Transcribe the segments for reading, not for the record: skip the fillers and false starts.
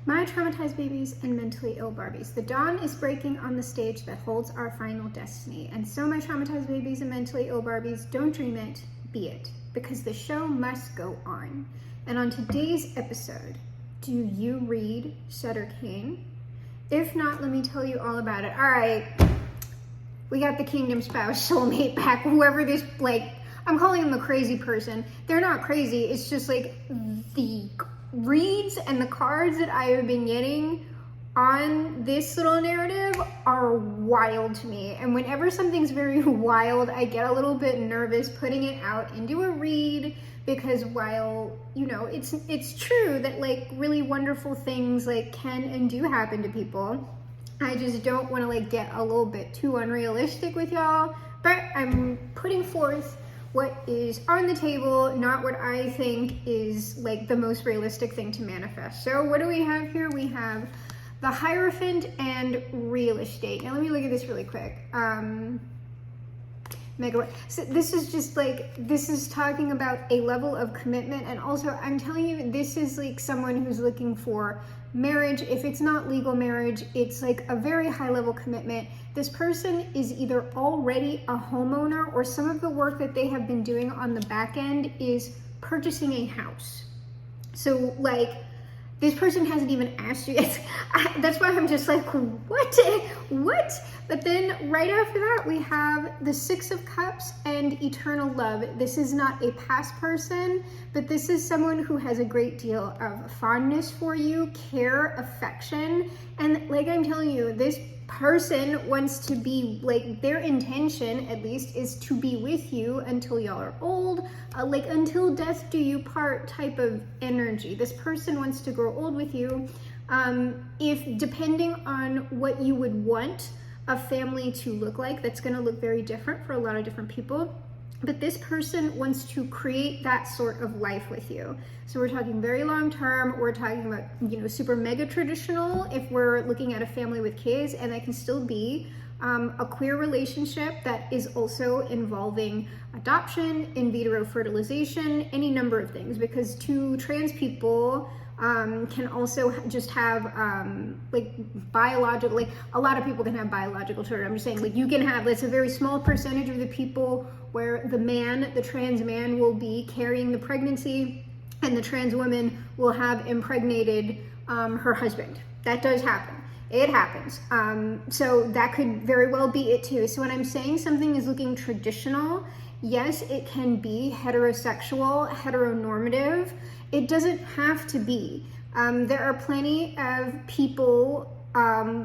My traumatized babies and mentally ill Barbies. The dawn is breaking on the stage that holds our final destiny. And so my traumatized babies and mentally ill Barbies, don't dream it, be it. Because the show must go on. And on today's episode, do you read Sutter Kane? If not, let me tell you all about it. All right, we got the kingdom spouse soulmate back. Whoever this, I'm calling them a crazy person. They're not crazy. It's just like the reads and the cards that I have been getting on this little narrative are wild to me. And whenever something's very wild, I get a little bit nervous putting it out into a read, because while, it's true that really wonderful things can and do happen to people, I just don't want to get a little bit too unrealistic with y'all. But I'm putting forth what is on the table, not what I think is the most realistic thing to manifest. So what do we have here? We have the Hierophant and real estate. Now let me look at this really quick. So this is just this is talking about a level of commitment, and also I'm telling you, this is someone who's looking for marriage. If it's not legal marriage, it's a very high level commitment. This person is either already a homeowner, or some of the work that they have been doing on the back end is purchasing a house. So this person hasn't even asked you yet. That's why I'm just what? But then right after that, we have the Six of Cups and eternal love. This is not a past person, but this is someone who has a great deal of fondness for you, care, affection. And I'm telling you, this person wants to be, their intention at least is to be with you until y'all are old, until death do you part type of energy. This person wants to grow old with you. If depending on what you would want a family to look like, that's going to look very different for a lot of different people. But this person wants to create that sort of life with you. So we're talking very long term. We're talking about, super mega traditional if we're looking at a family with kids, and that can still be a queer relationship that is also involving adoption, in vitro fertilization, any number of things, because two trans people can also just have biological, a lot of people can have biological children. I'm just saying, you can have, that's a very small percentage of the people where the trans man will be carrying the pregnancy, and the trans woman will have impregnated her husband. That does happen. It happens. So that could very well be it too. So when I'm saying something is looking traditional, yes, it can be heterosexual, heteronormative. It doesn't have to be. There are plenty of people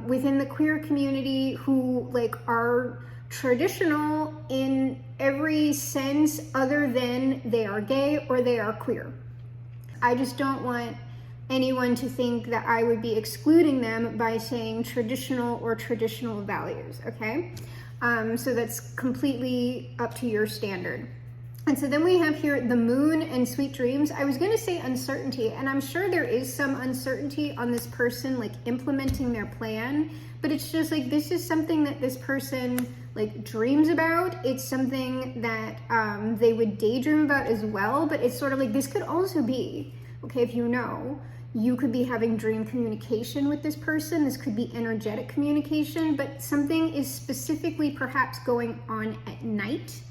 within the queer community who are traditional in every sense other than they are gay or they are queer. I just don't want anyone to think that I would be excluding them by saying traditional or traditional values, okay? So that's completely up to your standard. And so then we have here the moon and sweet dreams. I was going to say uncertainty, and I'm sure there is some uncertainty on this person implementing their plan, but it's just this is something that this person dreams about. It's something that they would daydream about as well, but it's sort of this could also be, okay, if you could be having dream communication with this person. This could be energetic communication, but something is specifically perhaps going on at night.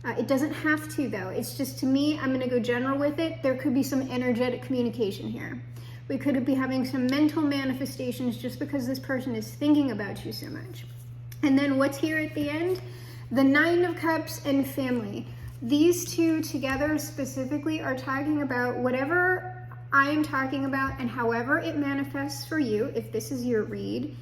It doesn't have to though. It's just, to me, I'm gonna go general with it. There could be some energetic communication here. We could be having some mental manifestations just because this person is thinking about you so much. And then what's here at the end? The Nine of Cups and family. These two together specifically are talking about whatever I am talking about, and however it manifests for you, if this is your read.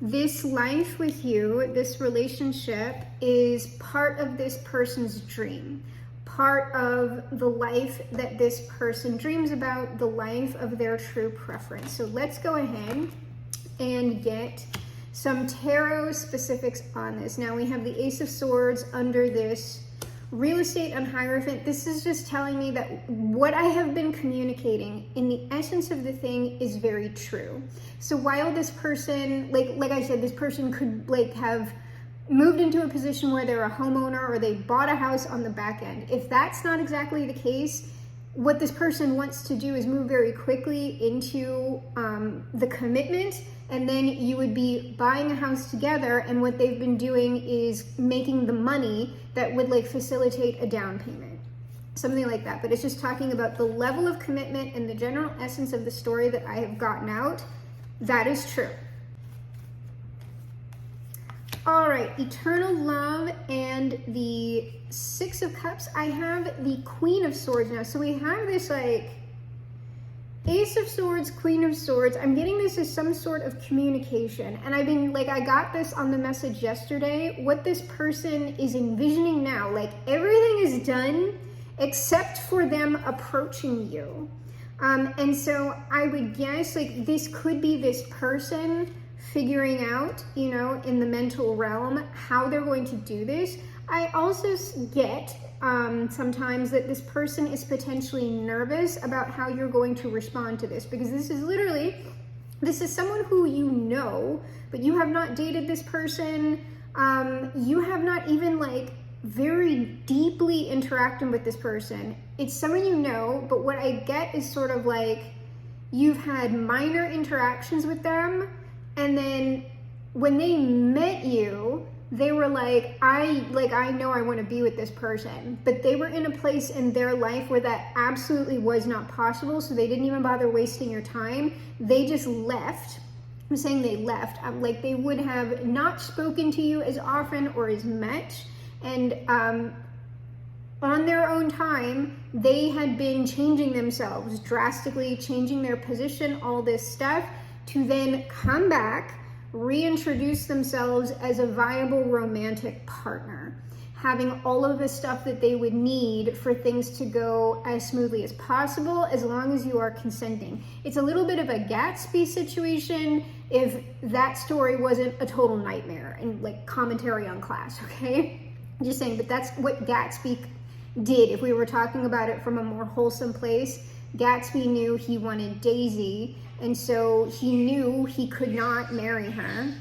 This life with you, this relationship, is part of this person's dream, part of the life that this person dreams about, the life of their true preference. So let's go ahead and get some tarot specifics on this. Now we have the Ace of Swords under this real estate and Hierophant. This is just telling me that what I have been communicating in the essence of the thing is very true. So while this person, like I said, this person could have moved into a position where they're a homeowner or they bought a house on the back end. If that's not exactly the case, what this person wants to do is move very quickly into the commitment, and then you would be buying a house together, and what they've been doing is making the money that would like facilitate a down payment, something like that. But it's just talking about the level of commitment and the general essence of the story that I have gotten out. That is true. All right, eternal love and the Six of Cups. I have the Queen of Swords now. So we have this like Ace of Swords, Queen of Swords. I'm getting this as some sort of communication. And I've been like, I got this on the message yesterday. What this person is envisioning now, like everything is done except for them approaching you. And so I would guess like this could be this person figuring out, you know, in the mental realm, how they're going to do this. I also get sometimes that this person is potentially nervous about how you're going to respond to this, because this is someone who you know, but you have not dated this person. You have not even like very deeply interacted with this person. It's someone you know, but what I get is sort of like you've had minor interactions with them, and then when they met you, they were like, I know I want to be with this person, but they were in a place in their life where that absolutely was not possible, so they didn't even bother wasting your time. They just left. I'm saying they left. Like they would have not spoken to you as often or as much, and on their own time, they had been changing themselves drastically, changing their position, all this stuff, to then come back, reintroduce themselves as a viable romantic partner, having all of the stuff that they would need for things to go as smoothly as possible, as long as you are consenting. It's a little bit of a Gatsby situation if that story wasn't a total nightmare and like commentary on Class, okay? I'm just saying, but that's what Gatsby did. If we were talking about it from a more wholesome place, Gatsby knew he wanted Daisy, and so he knew he could not marry her.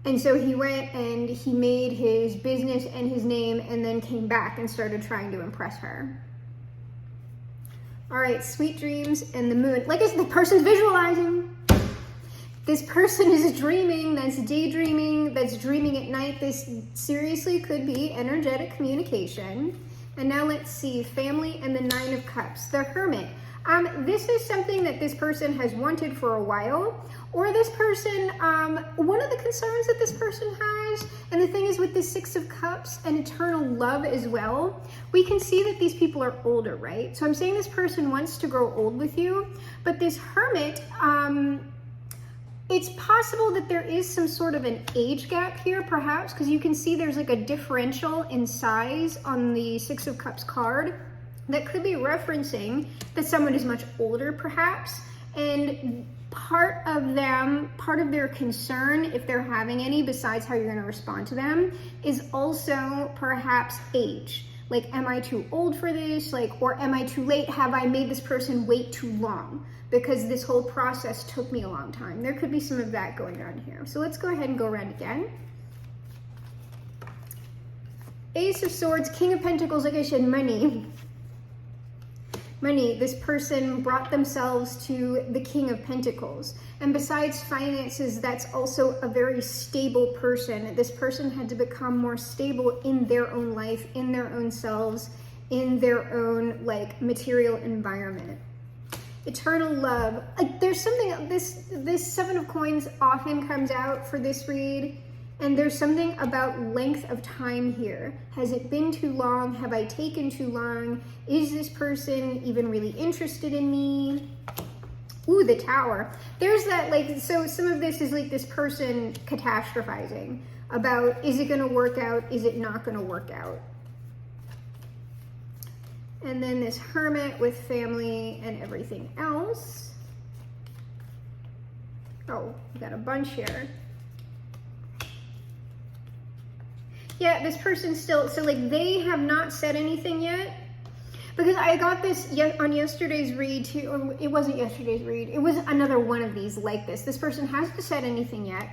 And so he went and he made his business and his name, and then came back and started trying to impress her. All right, sweet dreams and the moon. Like the person's visualizing. This person is dreaming, that's daydreaming, that's dreaming at night. This seriously could be energetic communication. And now let's see, family and the Nine of Cups, the Hermit. This is something that this person has wanted for a while, or this person, one of the concerns that this person has, and the thing is with the Six of Cups and eternal love as well, we can see that these people are older, right? So I'm saying this person wants to grow old with you, but this Hermit, it's possible that there is some sort of an age gap here, perhaps, because you can see there's like a differential in size on the Six of Cups card. That could be referencing that someone is much older, perhaps, and part of their concern, if they're having any, besides how you're going to respond to them, is also perhaps age. Like, am I too old for this? Like, or am I too late? Have I made this person wait too long? Because this whole process took me a long time. There could be some of that going on here. So let's go ahead and go around again. Ace of Swords, King of Pentacles, like I said, money. Money, this person brought themselves to the King of Pentacles. And besides finances, that's also a very stable person. This person had to become more stable in their own life, in their own selves, in their own like material environment. Eternal love. Like there's something, this Seven of Coins often comes out for this read. And there's something about length of time here. Has it been too long? Have I taken too long? Is this person even really interested in me? Ooh, the Tower. There's that, like, so some of this is like this person catastrophizing about, is it gonna work out? Is it not gonna work out? And then this Hermit with family and everything else. Oh, we got a bunch here. Yeah, this person's still, so like they have not said anything yet, because I got this on yesterday's read too, or it wasn't yesterday's read, it was another one of these like this. This person hasn't said anything yet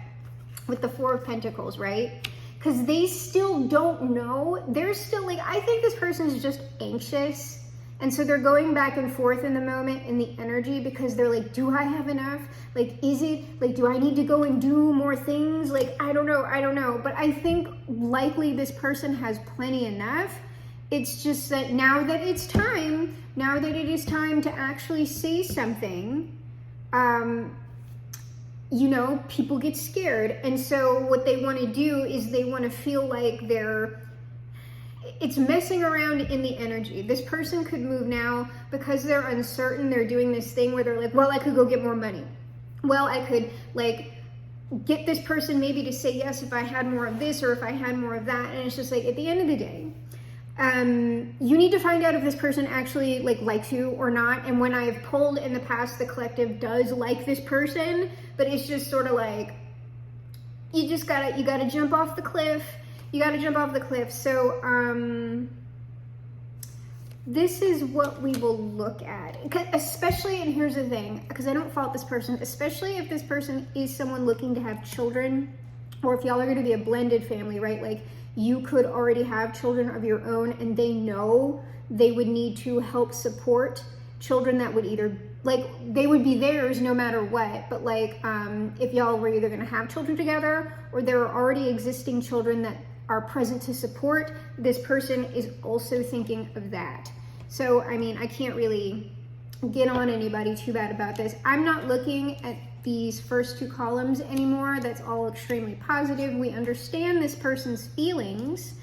with the Four of Pentacles, right? Because they still don't know. They're still like, I think this person is just anxious And so they're going back and forth in the moment in the energy, because they're like, do I have enough? Like, is it like, do I need to go and do more things? Like, I don't know. But I think likely this person has plenty enough. It's just that now that it is time to actually say something, you know, people get scared. And so what they want to do is they want to feel like it's messing around in the energy. This person could move now because they're uncertain. They're doing this thing where they're like, well, I could go get more money. Well, I could like get this person maybe to say yes if I had more of this or if I had more of that. And it's just like, at the end of the day, you need to find out if this person actually likes you or not. And when I have pulled in the past, the collective does like this person, but it's just sort of like, you gotta jump off the cliff. So, this is what we will look at, especially, and here's the thing, because I don't fault this person, especially if this person is someone looking to have children, or if y'all are going to be a blended family, right? Like, you could already have children of your own, and they know they would need to help support children that would either, they would be theirs no matter what, but if y'all were either going to have children together, or there are already existing children that are present to support, this person is also thinking of that. So, I mean, I can't really get on anybody too bad about this. I'm not looking at these first two columns anymore. That's all extremely positive. We understand this person's feelings.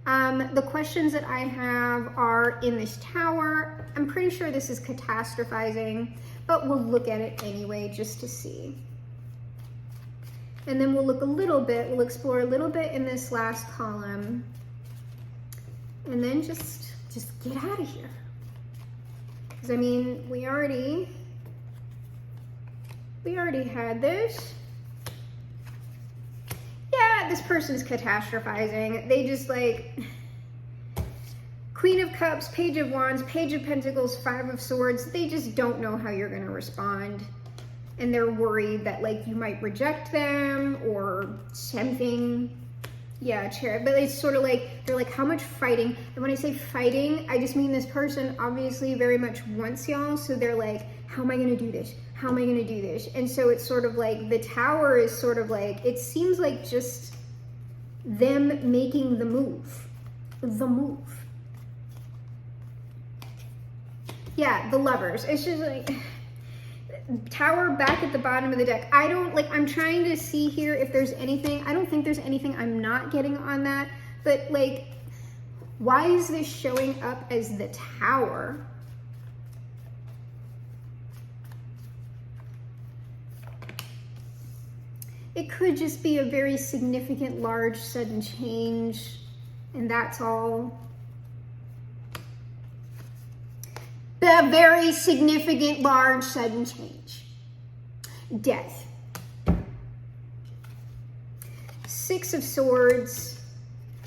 The questions that I have are in this tower. I'm pretty sure this is catastrophizing, but we'll look at it anyway just to see. And then we'll explore a little bit in this last column, and then just get out of here. Because I mean, we already had this. Yeah, this person's catastrophizing. They just Queen of Cups, Page of Wands, Page of Pentacles, Five of Swords. They just don't know how you're gonna respond. And they're worried that you might reject them or something. Yeah, but it's sort of they're like, how much fighting? And when I say fighting, I just mean this person obviously very much wants y'all. So they're like, how am I gonna do this? How am I gonna do this? And so it's sort of the tower is sort of it seems like just them making the move. Yeah, the Lovers. It's just Tower back at the bottom of the deck. I'm trying to see here if there's anything. I don't think there's anything I'm not getting on that, but why is this showing up as the Tower? It could just be a very significant, large, sudden change, and that's all. A very significant, large, sudden change. Death. Six of Swords.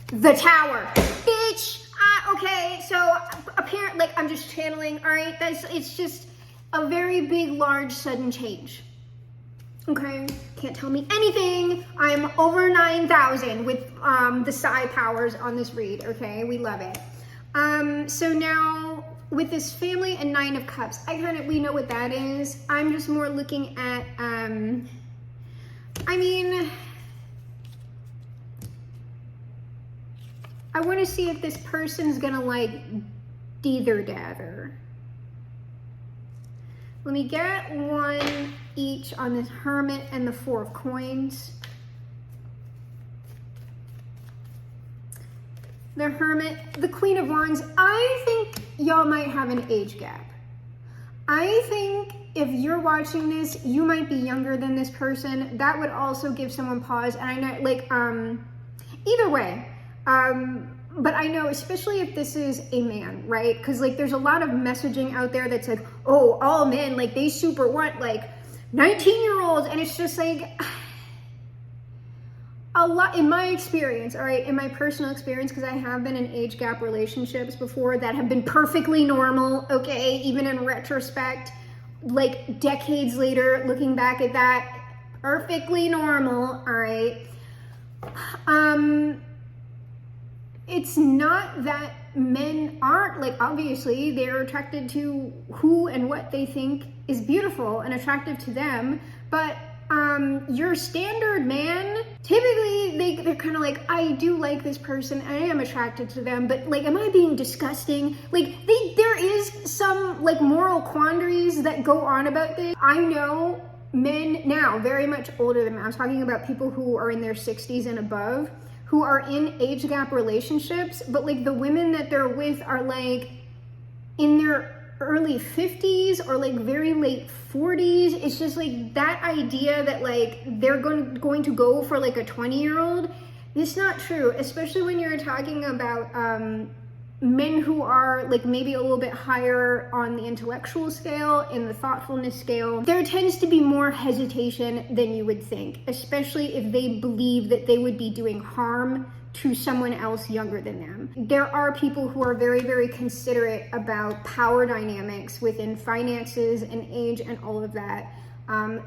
The Tower. Bitch! Okay, so apparently, I'm just channeling, all right? It's just a very big, large, sudden change. Okay? Can't tell me anything. I'm over 9,000 with the psi powers on this read, okay? We love it. So now, with this family and Nine of Cups, we know what that is. I'm just more looking at, I mean, I want to see if this person's gonna dither-dather. Let me get one each on the Hermit and the Four of Coins. The Hermit, the Queen of Wands. I think y'all might have an age gap. I think if you're watching this, you might be younger than this person. That would also give someone pause. And I know, either way, but I know, especially if this is a man, right? Because there's a lot of messaging out there that's oh, all men, they super want 19-year-olds, and it's just a lot, in my experience, all right, in my personal experience, because I have been in age gap relationships before that have been perfectly normal, okay, even in retrospect, decades later, looking back at that, perfectly normal, all right. It's not that men aren't, like, obviously they're attracted to who and what they think is beautiful and attractive to them, but your standard man, typically they're kind of like, I do like this person, I am attracted to them, but like, am I being disgusting? Like, there is some like moral quandaries that go on about this. I know men now, very much older than me, I'm talking about people who are in their 60s and above, who are in age gap relationships, but like the women that they're with are like in their early 50s or like very late 40s. It's just like that idea that like they're going to go for like a 20-year-old. It's not true, especially when you're talking about men who are like maybe a little bit higher on the intellectual scale, in the thoughtfulness scale. There tends to be more hesitation than you would think, especially if they believe that they would be doing harm to someone else younger than them. There are people who are very, very considerate about power dynamics within finances and age and all of that.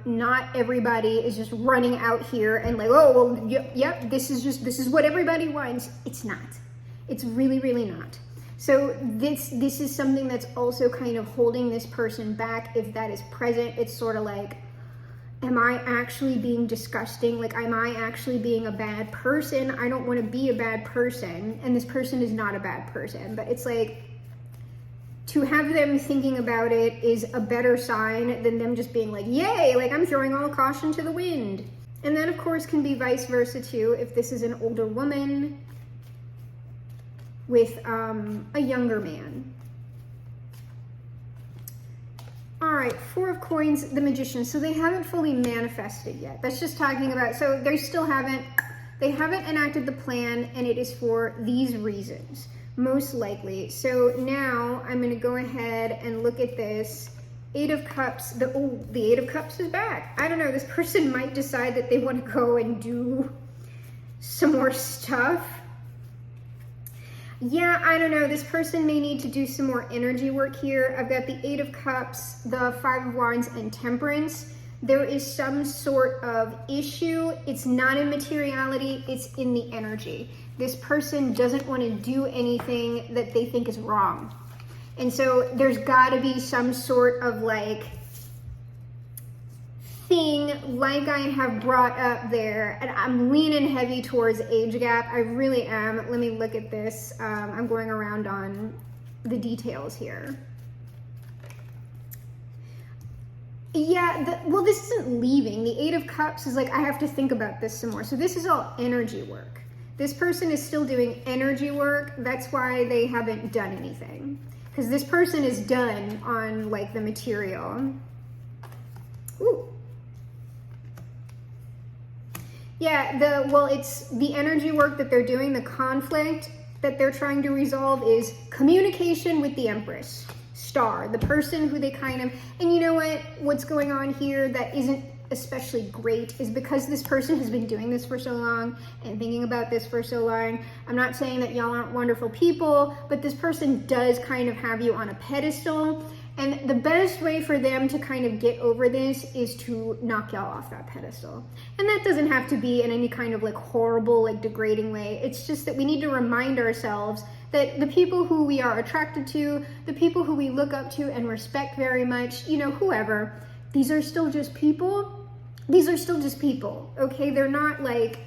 Not everybody is just running out here and like, oh, well, yep, this is what everybody wants. It's not. It's really, really not. So this is something that's also kind of holding this person back. If that is present, it's sort of like, am I actually being disgusting? Like, am I actually being a bad person? I don't want to be a bad person. And this person is not a bad person. But it's like, to have them thinking about it is a better sign than them just being like, yay, like I'm throwing all caution to the wind. And that, of course, can be vice versa too. If this is an older woman with a younger man. All right, Four of Coins, the Magician. So they haven't fully manifested yet. That's just talking about, so they haven't enacted the plan, and it is for these reasons, most likely. So now I'm gonna go ahead and look at this. Eight of Cups, the Eight of Cups is back. I don't know, this person might decide that they want to go and do some more stuff. Yeah, I don't know. This person may need to do some more energy work here. I've got the Eight of Cups, the Five of Wands, and Temperance. There is some sort of issue. It's not in materiality, it's in the energy. This person doesn't want to do anything that they think is wrong. And so there's got to be some sort of like thing like I have brought up there, and I'm leaning heavy towards age gap. I really am. Let me look at this. I'm going around on the here. Yeah, well, this isn't leaving. The Eight of Cups is like, I have to think about this some more. So this is all energy work. This person is still doing energy work. That's why they haven't done anything. Because this person is done on like the material. Ooh. Yeah, it's the energy work that they're doing. The conflict that they're trying to resolve is communication with the Empress. Star, the person who they kind of, and you know what's going on here that isn't especially great is because this person has been doing this for so long and thinking about this for so long. I'm not saying that y'all aren't wonderful people, but this person does kind of have you on a pedestal. And the best way for them to kind of get over this is to knock y'all off that pedestal. And that doesn't have to be in any kind of like horrible, like degrading way. It's just that we need to remind ourselves that the people who we are attracted to, the people who we look up to and respect very much, you know, whoever, these are still just people. These are still just people, okay? They're not like,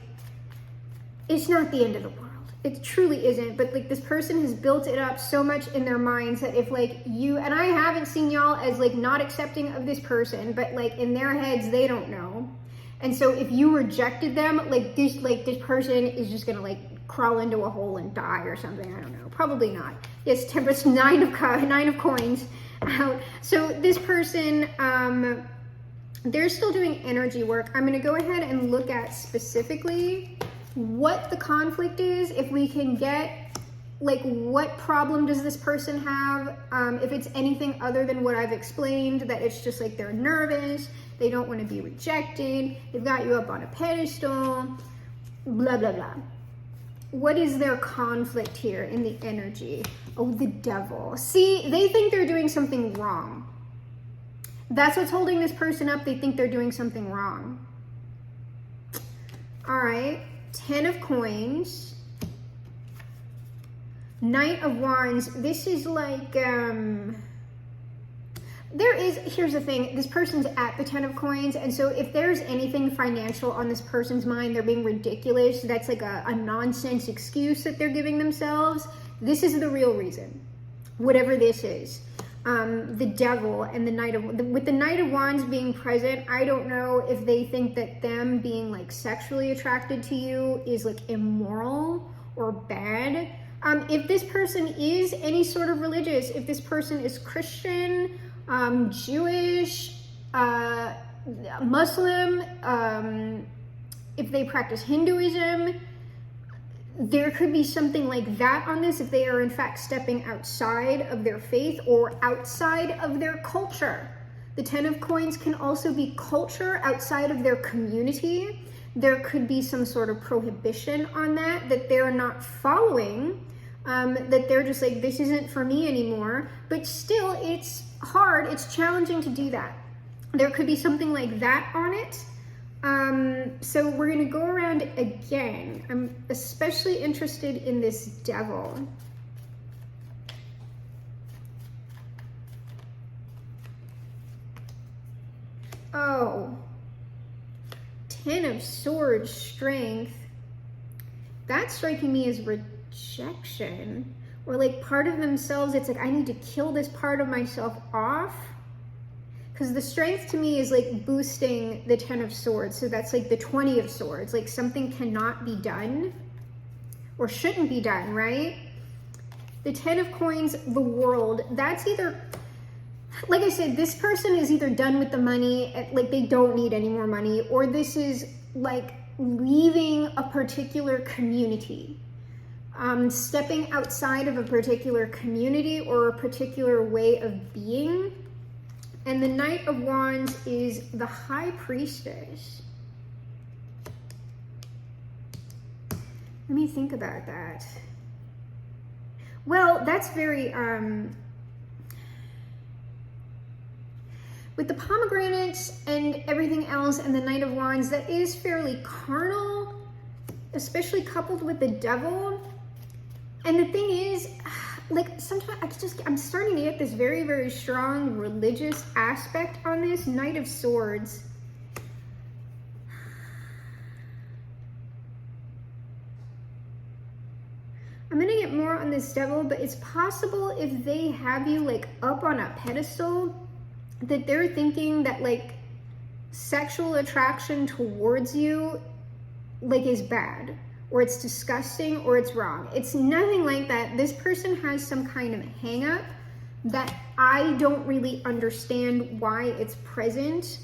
it's not the end of the world. It truly isn't, but like this person has built it up so much in their minds that if like you, and I haven't seen y'all as like not accepting of this person, but like in their heads, they don't know. And so if you rejected them, like this person is just gonna like crawl into a hole and die or something. I don't know, probably not. Yes, Temperance, nine of coins out. So this person, they're still doing energy work. I'm gonna go ahead and look at specifically what the conflict is, if we can get like what problem does this person have, if it's anything other than what I've explained, that it's just like they're nervous, they don't want to be rejected, they've got you up on a pedestal, blah blah blah. What is their conflict here in the energy? Oh, the Devil. See, they think they're doing something wrong. That's what's holding this person up. They think they're doing something wrong. All right. 10 of Coins, Knight of Wands, this is like, here's the thing, this person's at the 10 of coins, and so if there's anything financial on this person's mind, they're being ridiculous, that's like a nonsense excuse that they're giving themselves. This is the real reason, whatever this is. The devil and the with the Knight of Wands being present, I don't know if they think that them being like sexually attracted to you is like immoral or bad. If this person is any sort of religious, if this person is Christian, Jewish, Muslim, if they practice Hinduism, there could be something like that on this if they are in fact stepping outside of their faith or outside of their culture. The 10 of coins can also be culture outside of their community. There could be some sort of prohibition on that they're not following, that they're just like, this isn't for me anymore. But still, it's hard, it's challenging to do that. There could be something like that on it. So we're going to go around again. I'm especially interested in this devil. Oh, 10 of Swords, strength. That's striking me as rejection, or like part of themselves. It's like, I need to kill this part of myself off. Because the strength to me is like boosting the 10 of Swords. So that's like the 20 of Swords. Like something cannot be done or shouldn't be done, right? The 10 of Coins, the World. That's either, like I said, this person is either done with the money, like they don't need any more money, or this is like leaving a particular community. Stepping outside of a particular community or a particular way of being. And the Knight of Wands is the High Priestess. Let me think about that. Well, that's very, with the pomegranates and everything else and the Knight of Wands, that is fairly carnal, especially coupled with the devil. And the thing is, like sometimes I'm starting to get this very, very strong religious aspect on this Knight of Swords. I'm gonna get more on this devil, but it's possible if they have you like up on a pedestal that they're thinking that like sexual attraction towards you like is bad, or it's disgusting, or it's wrong. It's nothing like that. This person has some kind of hang up that I don't really understand why it's present.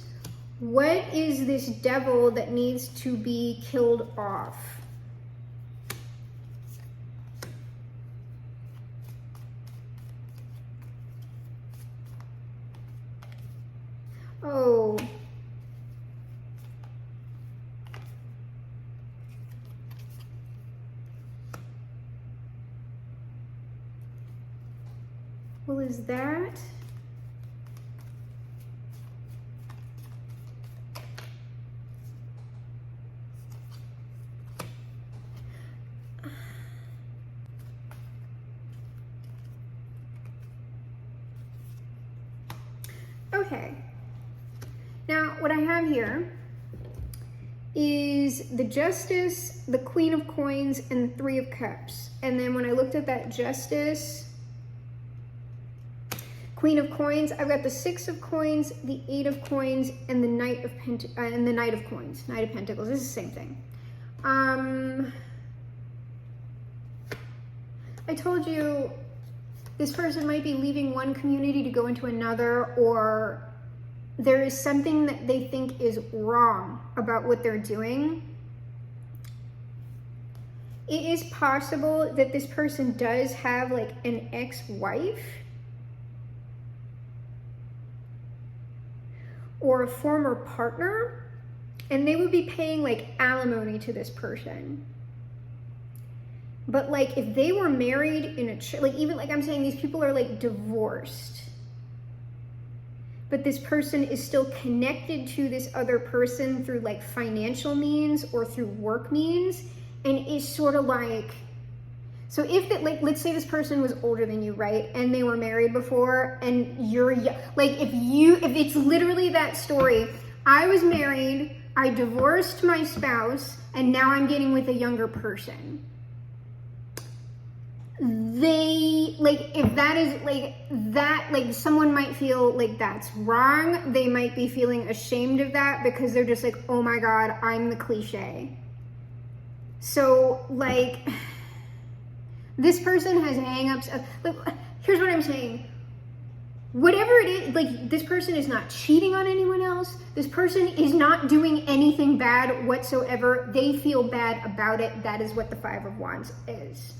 What is this devil that needs to be killed off? Oh. Well, is that? Okay. Now, what I have here is the Justice, the Queen of Coins, and the Three of Cups. And then when I looked at that Justice, Queen of Coins, I've got the Six of Coins, the Eight of Coins, and the Knight of and the Knight of Coins, Knight of Pentacles. This is the same thing. I told you this person might be leaving one community to go into another, or there is something that they think is wrong about what they're doing. It is possible that this person does have like an ex-wife or a former partner, and they would be paying like alimony to this person. But like if they were married in a like, even like I'm saying, these people are like divorced, but this person is still connected to this other person through like financial means or through work means, and is sort of like, So if that, like, let's say this person was older than you, right? And they were married before, and you're like, if it's literally that story, I was married, I divorced my spouse, and now I'm getting with a younger person. They, like, if that is like that, like, someone might feel like that's wrong. They might be feeling ashamed of that because they're just like, oh my God, I'm the cliche. So, like, this person has hang-ups of, like, here's what I'm saying. Whatever it is, like, this person is not cheating on anyone else. This person is not doing anything bad whatsoever. They feel bad about it. That is what the Five of Wands is.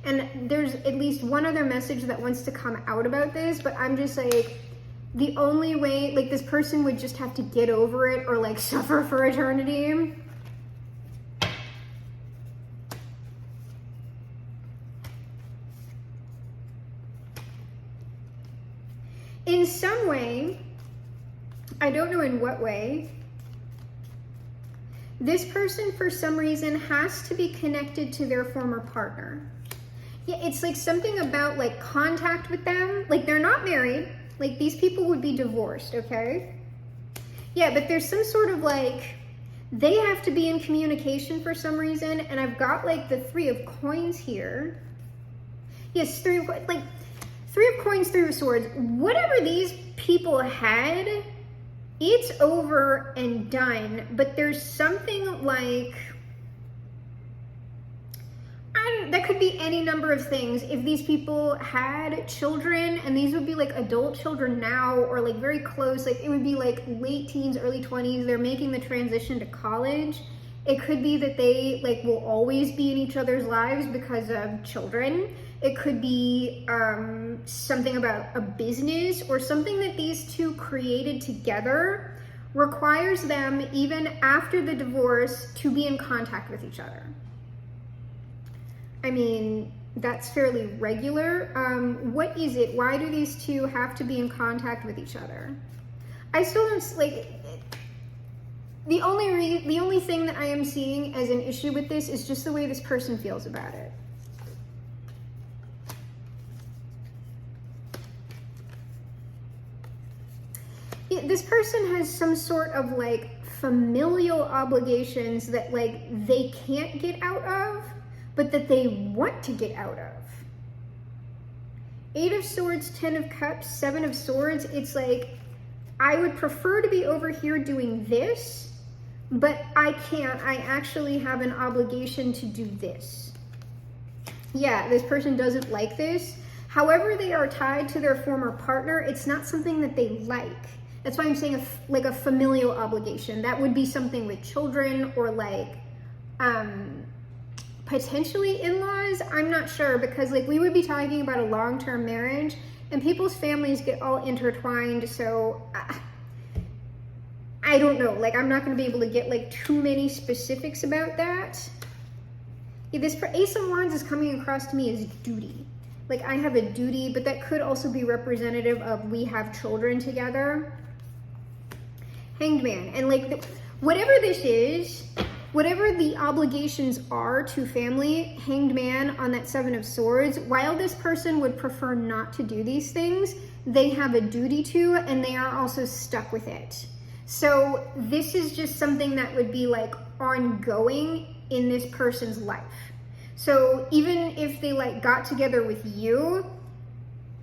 And there's at least one other message that wants to come out about this, but I'm just like, the only way, like, this person would just have to get over it or, like, suffer for eternity. In some way, I don't know in what way, this person for some reason has to be connected to their former partner. Yeah, it's like something about, like, contact with them. Like, they're not married. Like, these people would be divorced, okay? Yeah, but there's some sort of, like, they have to be in communication for some reason. And I've got, like, the Three of Coins here. Yes, Three of Coins, Three of Swords. Whatever these people had, it's over and done. But there's something like, that could be any number of things. If these people had children, and these would be like adult children now, or like very close, like it would be like late teens, early 20s, they're making the transition to college. It could be that they, like, will always be in each other's lives because of children. It could be something about a business or something that these two created together requires them, even after the divorce, to be in contact with each other. I mean, that's fairly regular. What is it? Why do these two have to be in contact with each other? I still don't, like, the only thing that I am seeing as an issue with this is just the way this person feels about it. Yeah, this person has some sort of, like, familial obligations that, like, they can't get out of, but that they want to get out of. Eight of Swords, 10 of Cups, 7 of Swords. It's like, I would prefer to be over here doing this, but I can't. I actually have an obligation to do this. Yeah, this person doesn't like this. However, they are tied to their former partner. It's not something that they like. That's why I'm saying like a familial obligation. That would be something with children or, like, potentially in-laws. I'm not sure, because, like, we would be talking about a long-term marriage and people's families get all intertwined. So I don't know, like, I'm not going to be able to get, like, too many specifics about that. Yeah, this Ace of Wands is coming across to me as duty. Like, I have a duty, but that could also be representative of we have children together. Hanged Man. And, like, whatever this is, whatever the obligations are to family, Hanged Man on that Seven of Swords, while this person would prefer not to do these things, they have a duty to, and they are also stuck with it. So this is just something that would be, like, ongoing in this person's life. So even if they, like, got together with you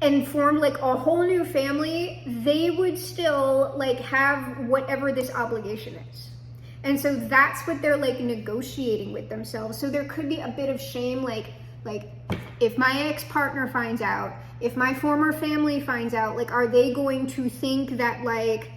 and formed, like, a whole new family, they would still, like, have whatever this obligation is. And so that's what they're, like, negotiating with themselves. So there could be a bit of shame, like if my ex-partner finds out, if my former family finds out, like, are they going to think that, like,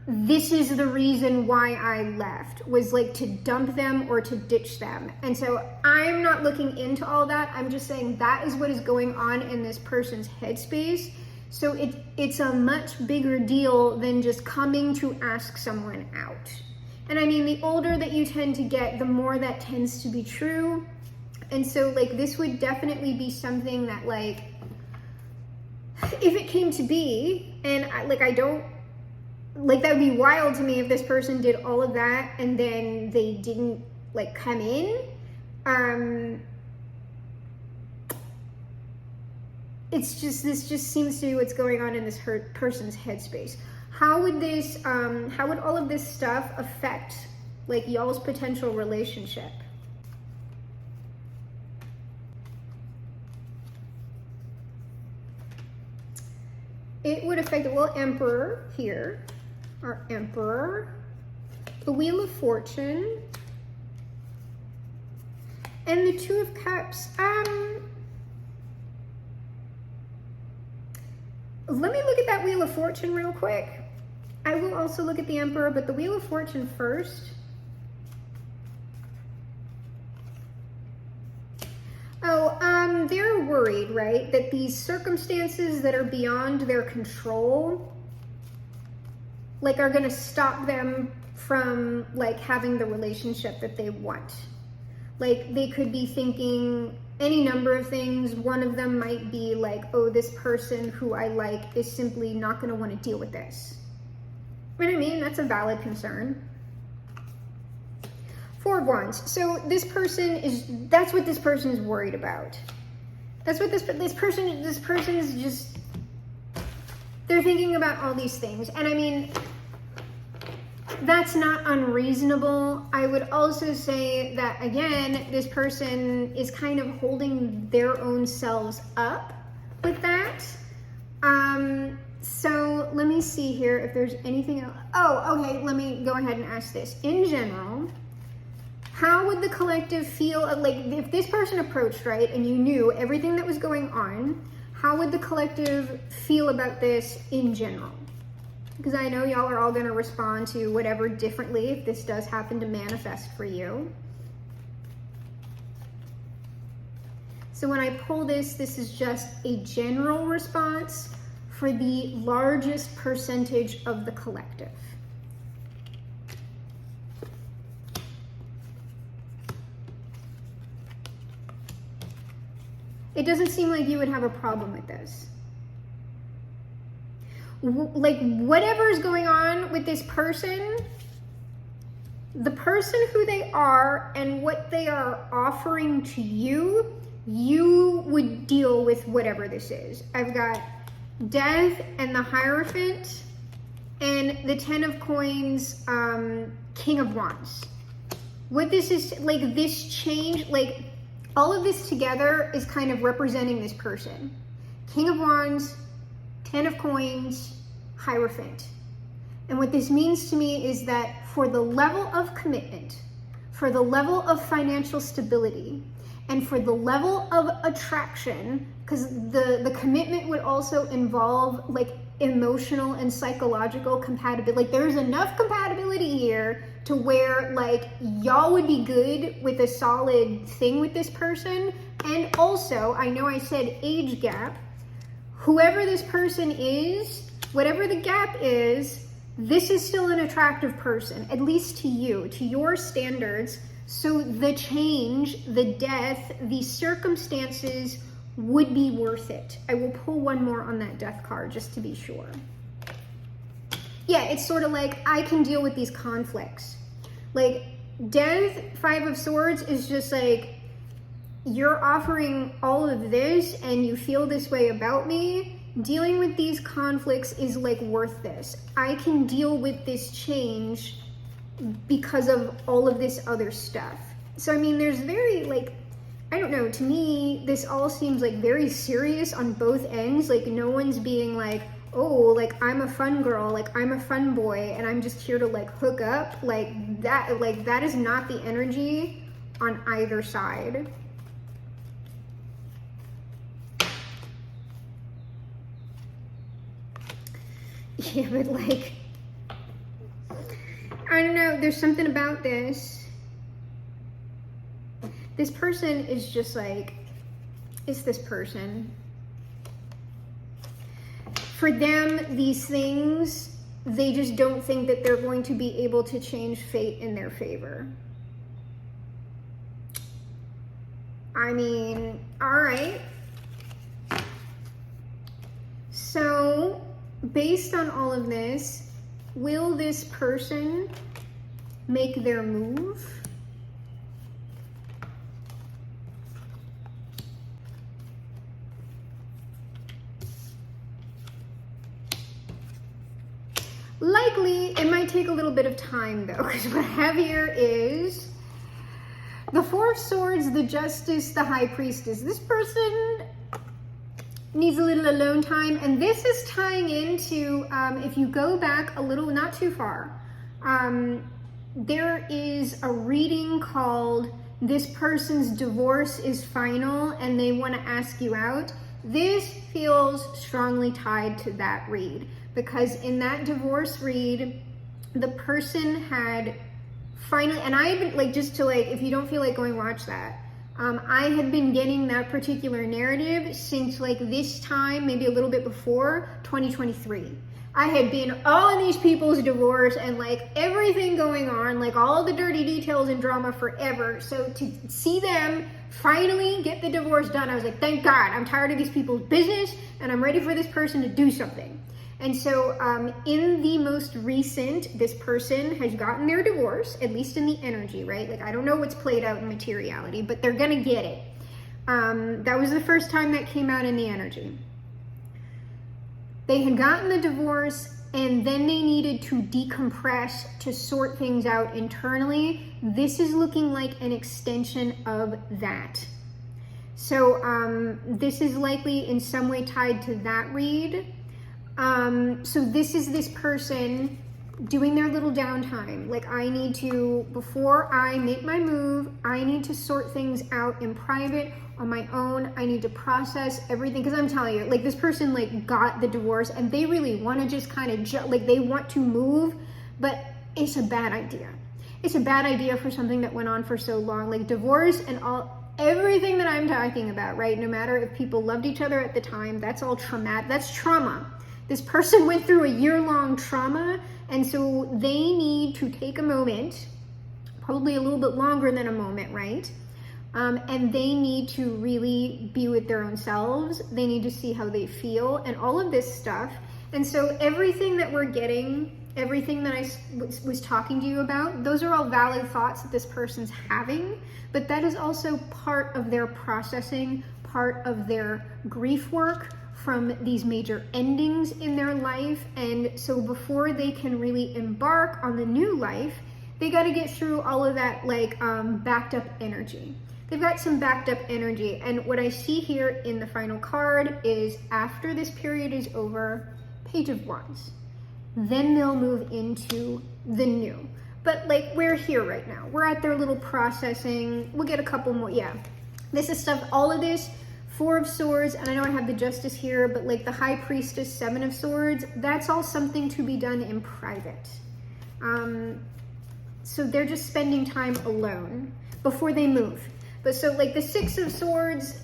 this is the reason why I left, was, like, to dump them or to ditch them? And so I'm not looking into all that. I'm just saying that is what is going on in this person's headspace. So it's a much bigger deal than just coming to ask someone out. And I mean, the older that you tend to get, the more that tends to be true. And so, like, this would definitely be something that, like, if it came to be, and I don't, like, that would be wild to me if this person did all of that and then they didn't, like, come in. it's just, this just seems to be what's going on in this person's headspace. How would this, how would all of this stuff affect like y'all's potential relationship? It would affect, well, Emperor here, our Emperor, the Wheel of Fortune, and the Two of Cups. Let me look at that Wheel of Fortune real quick. I will also look at the Emperor, but the Wheel of Fortune first. Oh, they're worried, right? That these circumstances that are beyond their control, like, are gonna stop them from, like, having the relationship that they want. Like, they could be thinking any number of things. One of them might be like, oh, this person who I like is simply not gonna wanna deal with this. You know what I mean? That's a valid concern. Four of Wands. So this person is, that's what this person is worried about. That's what this person is just, they're thinking about all these things. And I mean, that's not unreasonable. I would also say that, again, this person is kind of holding their own selves up with that. So let me see here if there's anything else. Oh, okay, let me go ahead and ask this. In general, how would the collective feel, like, if this person approached, right, and you knew everything that was going on, how would the collective feel about this in general? Because I know y'all are all going to respond to whatever differently if this does happen to manifest for you. So when I pull this, this is just a general response for the largest percentage of the collective. It doesn't seem like you would have a problem with this. Like, whatever is going on with this person, the person who they are and what they are offering to you, you would deal with whatever this is. I've got Death and the Hierophant and the Ten of Coins, King of Wands. What this is, like, this change, like, all of this together is kind of representing this person. King of Wands, Ten of Coins, Hierophant. And what this means to me is that for the level of commitment, for the level of financial stability, and for the level of attraction, because the commitment would also involve like emotional and psychological compatibility. Like, there's enough compatibility here to where like y'all would be good with a solid thing with this person. And also, I know I said age gap. Whoever this person is, whatever the gap is, this is still an attractive person, at least to you, to your standards. So the change, the death, the circumstances would be worth it. I will pull one more on that death card just to be sure. Yeah, it's sort of like, I can deal with these conflicts. Like, Death, Five of Swords is just like, you're offering all of this and you feel this way about me. Dealing with these conflicts is like worth this. I can deal with this change because of all of this other stuff. So, I mean, there's very like, I don't know, to me, this all seems like very serious on both ends. Like, no one's being like, oh, like, I'm a fun girl, like, I'm a fun boy, and I'm just here to like hook up. Like, that is not the energy on either side. Yeah, but like, I don't know, there's something about this. This person is just like, it's this person. For them, these things, they just don't think that they're going to be able to change fate in their favor. I mean, all right. So, based on all of this, will this person make their move? Likely, it might take a little bit of time though, because what I have here is the Four of Swords, the Justice, the High Priestess. This person needs a little alone time, and this is tying into, if you go back a little, not too far, there is a reading called This Person's Divorce is Final and They Want to Ask You Out. This feels strongly tied to that read, because in that divorce read, the person had finally, and I had been like, just to like, if you don't feel like going watch that, I had been getting that particular narrative since like this time, maybe a little bit before 2023. I had been all in these people's divorce and like everything going on, like all the dirty details and drama forever. So to see them finally get the divorce done, I was like, thank God, I'm tired of these people's business and I'm ready for this person to do something. And so in the most recent, this person has gotten their divorce, at least in the energy, right? Like, I don't know what's played out in materiality, but they're gonna get it. That was the first time that came out in the energy. They had gotten the divorce and then they needed to decompress to sort things out internally. This is looking like an extension of that. So this is likely in some way tied to that read. So this is this person doing their little downtime. Like, I need to, before I make my move, I need to sort things out in private on my own. I need to process everything, because I'm telling you, like, this person like got the divorce and they really want to just kind of like, they want to move, but it's a bad idea. It's a bad idea for something that went on for so long. Like, divorce and everything that I'm talking about, right? No matter if people loved each other at the time, that's all traumatic. That's trauma. This person went through a year-long trauma, and so they need to take a moment, probably a little bit longer than a moment, right? And they need to really be with their own selves. They need to see how they feel and all of this stuff. And so everything that we're getting, everything that I was talking to you about, those are all valid thoughts that this person's having, but that is also part of their processing, part of their grief work from these major endings in their life. And so before they can really embark on the new life, they got to get through all of that like backed up energy. They've got some backed up energy. And what I see here in the final card is, after this period is over, Page of Wands, then they'll move into the new. But like, we're here right now. We're at their little processing. We'll get a couple more. Yeah, this is stuff, all of this, Four of Swords, and I know I have the Justice here, but like the High Priestess, Seven of Swords, that's all something to be done in private. So they're just spending time alone before they move. But so like the Six of Swords,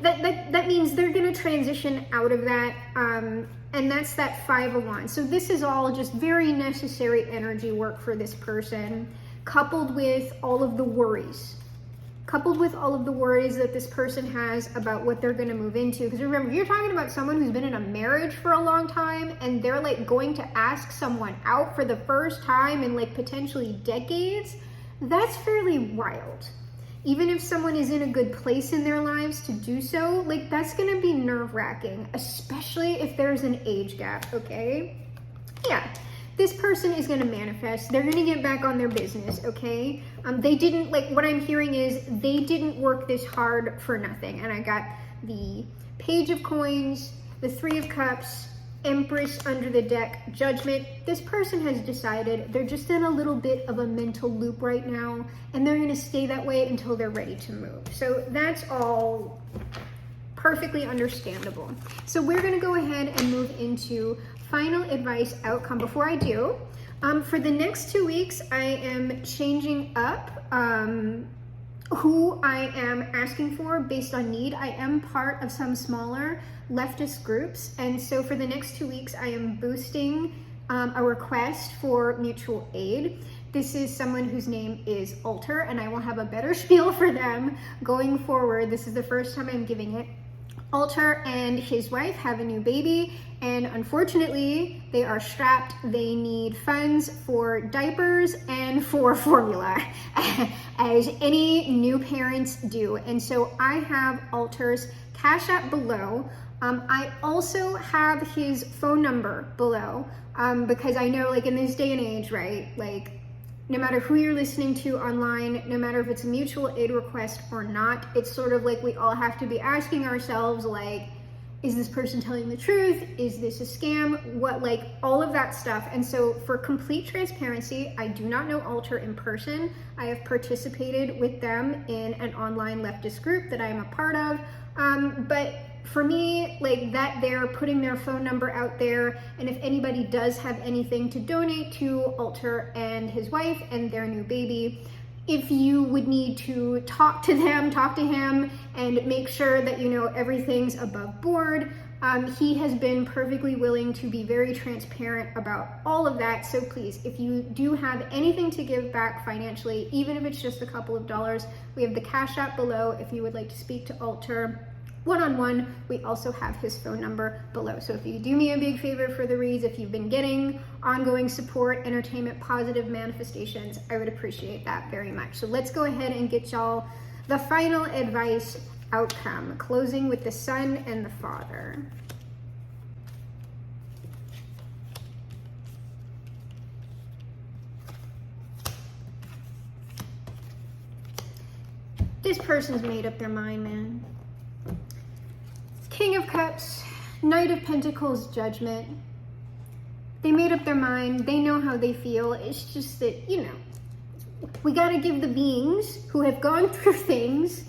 that means they're gonna transition out of that, and that's that Five of Wands. So this is all just very necessary energy work for this person, coupled with all of the worries. Coupled with all of the worries that this person has about what they're going to move into. Because remember, you're talking about someone who's been in a marriage for a long time, and they're like going to ask someone out for the first time in like potentially decades. That's fairly wild. Even if someone is in a good place in their lives to do so, like, that's going to be nerve-wracking, especially if there's an age gap, okay? Yeah. This person is going to manifest. They're going to get back on their business, okay? They didn't, like, what I'm hearing is they didn't work this hard for nothing. And I got the Page of Coins, the Three of Cups, Empress under the deck, Judgment. This person has decided they're just in a little bit of a mental loop right now, and they're going to stay that way until they're ready to move. So that's all perfectly understandable. So we're going to go ahead and move into final advice outcome. Before I do, for the next 2 weeks, I am changing up who I am asking for based on need. I am part of some smaller leftist groups, and so for the next 2 weeks, I am boosting a request for mutual aid. This is someone whose name is Alter, and I will have a better spiel for them going forward. This is the first time I'm giving it. Alter and his wife have a new baby, and unfortunately they are strapped. They need funds for diapers and for formula. as any new parents do. And so I have Alter's Cash App below. I also have his phone number below, because I know, like, in this day and age, right, like, no matter who you're listening to online, no matter if it's a mutual aid request or not, it's sort of like we all have to be asking ourselves, like, is this person telling the truth? Is this a scam? What, like, all of that stuff. And so for complete transparency, I do not know Alter in person. I have participated with them in an online leftist group that I am a part of. But for me, like, that they're putting their phone number out there, and if anybody does have anything to donate to Alter and his wife and their new baby, if you would need to talk to him and make sure that, you know, everything's above board, he has been perfectly willing to be very transparent about all of that. So please, if you do have anything to give back financially, even if it's just a couple of dollars, we have the Cash App below if you would like to speak to Alter one-on-one. We also have his phone number below. So if you do me a big favor for the reads, if you've been getting ongoing support, entertainment, positive manifestations, I would appreciate that very much. So let's go ahead and get y'all the final advice outcome, closing with the Son and the Father. This person's made up their mind, man. King of Cups, Knight of Pentacles, Judgment. They made up their mind. They know how they feel. It's just that, you know, we got to give the beings who have gone through things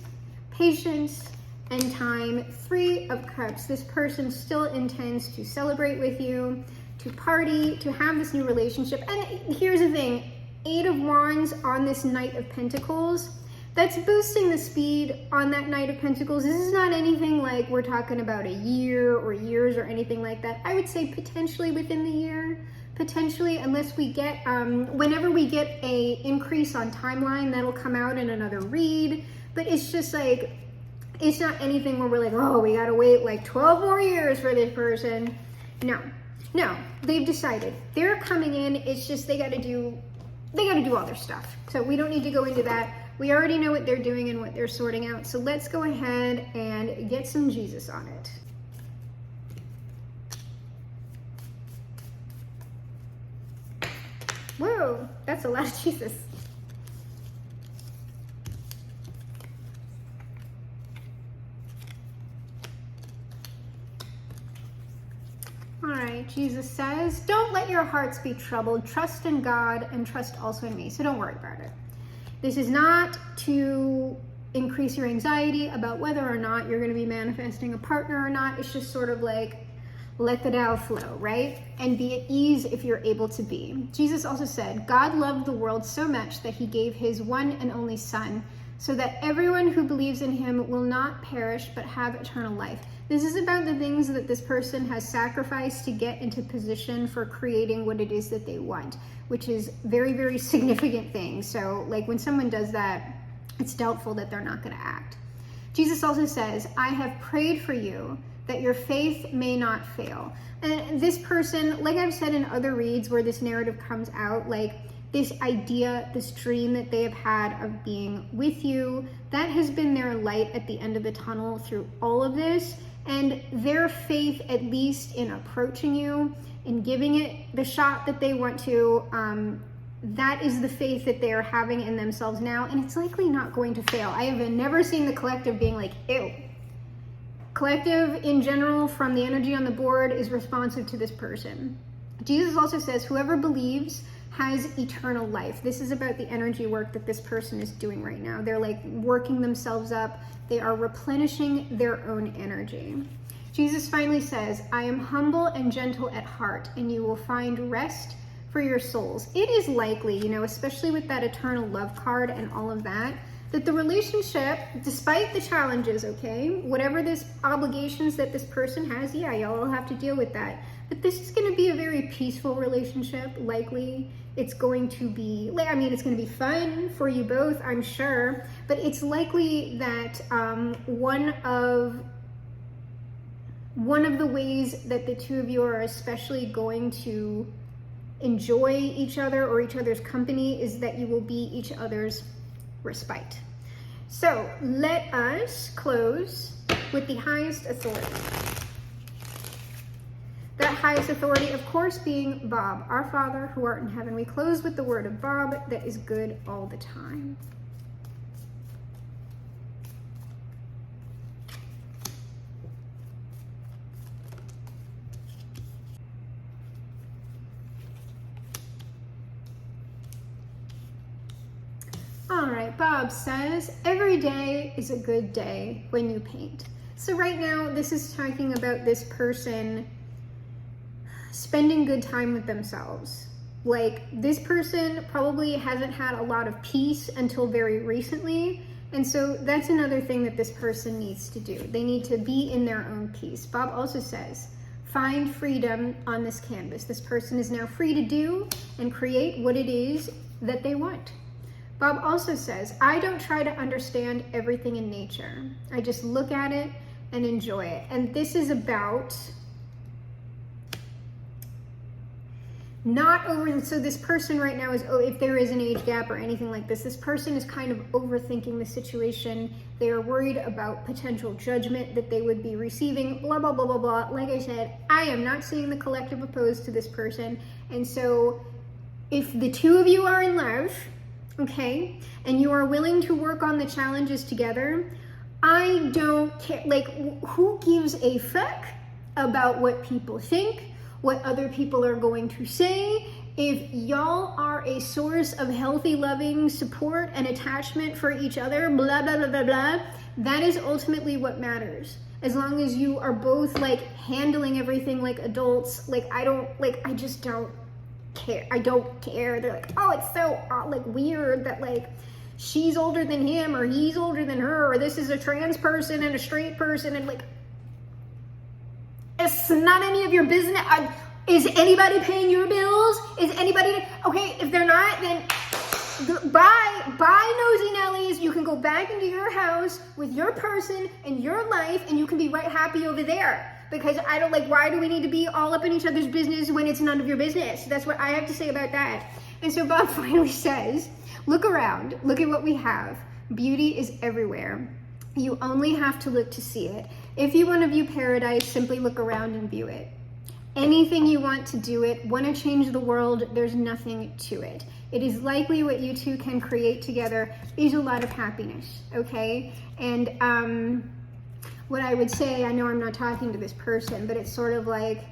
patience and time. Three of Cups. This person still intends to celebrate with you, to party, to have this new relationship. And here's the thing. Eight of Wands on this Knight of Pentacles. That's boosting the speed on that Knight of Pentacles. This is not anything like we're talking about a year or years or anything like that. I would say potentially within the year, potentially, unless we get, whenever we get a increase on timeline, that'll come out in another read. But it's just like, it's not anything where we're like, oh, we gotta wait like 12 more years for this person. No, they've decided. They're coming in, it's just they gotta do all their stuff. So we don't need to go into that. We already know what they're doing and what they're sorting out. So let's go ahead and get some Jesus on it. Whoa, that's a lot of Jesus. All right, Jesus says, don't let your hearts be troubled. Trust in God and trust also in me. So don't worry about it. This is not to increase your anxiety about whether or not you're going to be manifesting a partner or not. It's just sort of like, let the Tao flow, right? And be at ease if you're able to be. Jesus also said, God loved the world so much that he gave his one and only Son, so that everyone who believes in him will not perish but have eternal life. This is about the things that this person has sacrificed to get into position for creating what it is that they want, which is very, very significant things. So like when someone does that, it's doubtful that they're not going to act. Jesus also says, I have prayed for you that your faith may not fail. And this person, like I've said in other reads where this narrative comes out, like this idea, this dream that they have had of being with you, that has been their light at the end of the tunnel through all of this. And their faith, at least in approaching you, in giving it the shot that they want to, that is the faith that they are having in themselves now, and it's likely not going to fail. I have never seen the collective being like, ew. Collective in general, from the energy on the board, is responsive to this person. Jesus also says, whoever believes has eternal life. This is about the energy work that this person is doing right now. They're like working themselves up. They are replenishing their own energy. Jesus finally says, I am humble and gentle at heart, and you will find rest for your souls. It is likely, you know, especially with that eternal love card and all of that, that the relationship, despite the challenges, okay, whatever this obligations that this person has, yeah, y'all will have to deal with that. But this is going to be a very peaceful relationship, likely. It's going to be, I mean, it's going to be fun for you both, I'm sure, but it's likely that one of the ways that the two of you are especially going to enjoy each other or each other's company is that you will be each other's respite. So let us close with the highest authority. That highest authority, of course, being Bob, our Father who art in heaven. We close with the word of Bob that is good all the time. All right, Bob says, every day is a good day when you paint. So right now, this is talking about this person spending good time with themselves. Like, this person probably hasn't had a lot of peace until very recently. And so that's another thing that this person needs to do. They need to be in their own peace. Bob also says, find freedom on this canvas. This person is now free to do and create what it is that they want. Bob also says, I don't try to understand everything in nature. I just look at it and enjoy it. And this is about not over, so this person right now is, if there is an age gap or anything like this person is kind of overthinking the situation. They are worried about potential judgment that they would be receiving, blah, blah, blah, blah, blah. Like I said, I am not seeing the collective opposed to this person. And so if the two of you are in love, okay, and you are willing to work on the challenges together, I don't care, like, who gives a fuck about what people think, what other people are going to say? If y'all are a source of healthy, loving support and attachment for each other, blah, blah, blah, blah, blah, that is ultimately what matters. As long as you are both, like, handling everything like adults, like, I just don't care. I don't care. They're like, oh, it's so like weird that like she's older than him or he's older than her, or this is a trans person and a straight person, and like, it's not any of your business. Is anybody paying your bills? Is anybody, okay, if they're not, then bye nosy Nellies. You can go back into your house with your person and your life, and you can be right happy over there. Because I don't, like, why do we need to be all up in each other's business when it's none of your business? That's what I have to say about that. And so Bob finally says, look around, look at what we have. Beauty is everywhere. You only have to look to see it. If you want to view paradise, simply look around and view it. Anything you want to do it, want to change the world, there's nothing to it. It is likely what you two can create together is a lot of happiness, okay? And what I would say, I know I'm not talking to this person, but it's sort of like,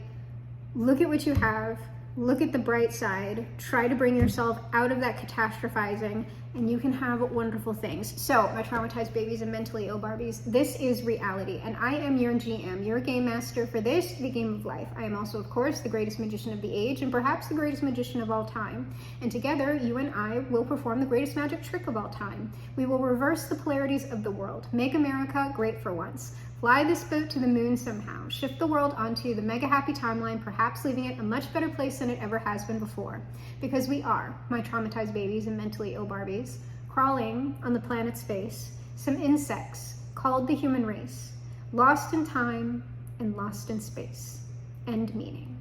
look at what you have, look at the bright side, try to bring yourself out of that catastrophizing, and you can have wonderful things. So, my traumatized babies and mentally ill Barbies, this is reality, and I am your GM, your game master for this, the game of life. I am also, of course, the greatest magician of the age, and perhaps the greatest magician of all time. And together, you and I will perform the greatest magic trick of all time. We will reverse the polarities of the world, make America great for once. Fly this boat to the moon somehow. Shift the world onto the mega happy timeline, perhaps leaving it a much better place than it ever has been before. Because we are, my traumatized babies and mentally ill Barbies, crawling on the planet's face, some insects called the human race, lost in time and lost in space. End meaning.